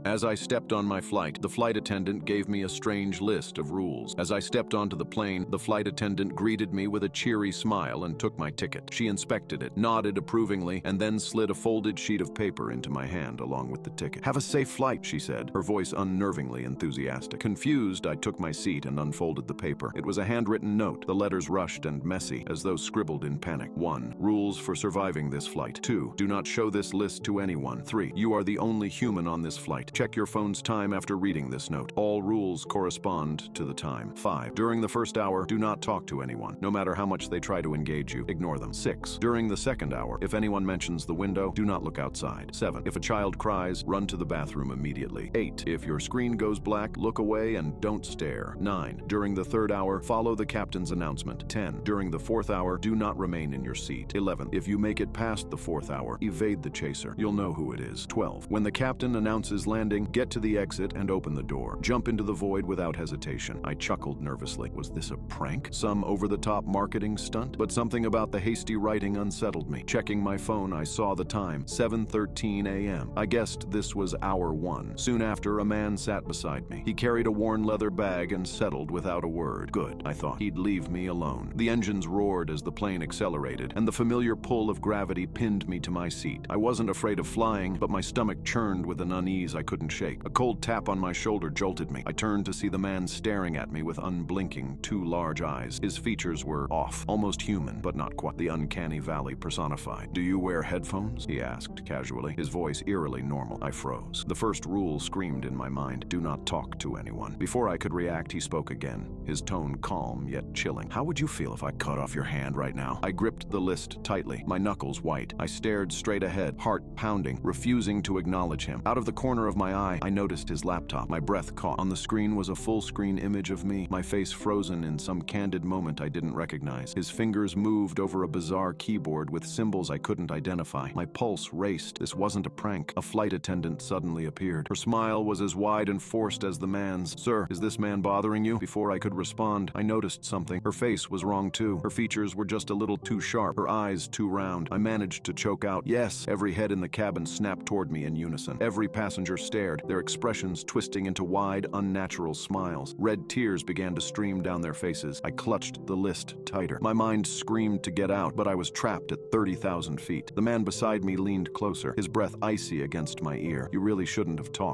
As I stepped on my flight, the flight attendant gave me a strange list of rules. As I stepped onto the plane, the flight attendant greeted me with a cheery smile and took my ticket. She inspected it, nodded approvingly, and then slid a folded sheet of paper into my hand along with the ticket. "Have a safe flight," she said, her voice unnervingly enthusiastic. Confused, I took my seat and unfolded the paper. It was a handwritten note, the letters rushed and messy, as though scribbled in panic. 1. Rules for surviving this flight. 2. Do not show this list to anyone. 3. You are the only human on this flight. Check your phone's time after reading this note. All rules correspond to the time. 5. During the first hour, do not talk to anyone. No matter how much they try to engage you, ignore them. 6. During the second hour, if anyone mentions the window, do not look outside. 7. If a child cries, run to the bathroom immediately. 8. If your screen goes black, look away and don't stare. 9. During the third hour, follow the captain's announcement. 10. During the fourth hour, do not remain in your seat. 11. If you make it past the fourth hour, evade the chaser. You'll know who it is. 12. When the captain announces landing, get to the exit and open the door. Jump into the void without hesitation. I chuckled nervously. Was this a prank? Some over-the-top marketing stunt? But something about the hasty writing unsettled me. Checking my phone, I saw the time, 7:13 a.m. I guessed this was hour 1. Soon after, a man sat beside me. He carried a worn leather bag and settled without a word. Good, I thought. He'd leave me alone. The engines roared as the plane accelerated, and the familiar pull of gravity pinned me to my seat. I wasn't afraid of flying, but my stomach churned with an unease I couldn't shake. A cold tap on my shoulder jolted me. I turned to see the man staring at me with unblinking, two large eyes. His features were off, almost human, but not quite. The uncanny valley personified. "Do you wear headphones?" he asked casually, his voice eerily normal. I froze. The first rule screamed in my mind: do not talk to anyone. Before I could react, he spoke again, his tone calm yet chilling. "How would you feel if I cut off your hand right now?" I gripped the list tightly, my knuckles white. I stared straight ahead, heart pounding, refusing to acknowledge him. Out of the corner of my eye, I noticed his laptop. My breath caught. On the screen was a full-screen image of me, my face frozen in some candid moment I didn't recognize. His fingers moved over a bizarre keyboard with symbols I couldn't identify. My pulse raced. This wasn't a prank. A flight attendant suddenly appeared. Her smile was as wide and forced as the man's. "Sir, is this man bothering you?" Before I could respond, I noticed something. Her face was wrong too. Her features were just a little too sharp, her eyes too round. I managed to choke out, "Yes." Every head in the cabin snapped toward me in unison. Every passenger stared, their expressions twisting into wide, unnatural smiles. Red tears began to stream down their faces. I clutched the list tighter. My mind screamed to get out, but I was trapped at 30,000 feet. The man beside me leaned closer, his breath icy against my ear. "You really shouldn't have talked."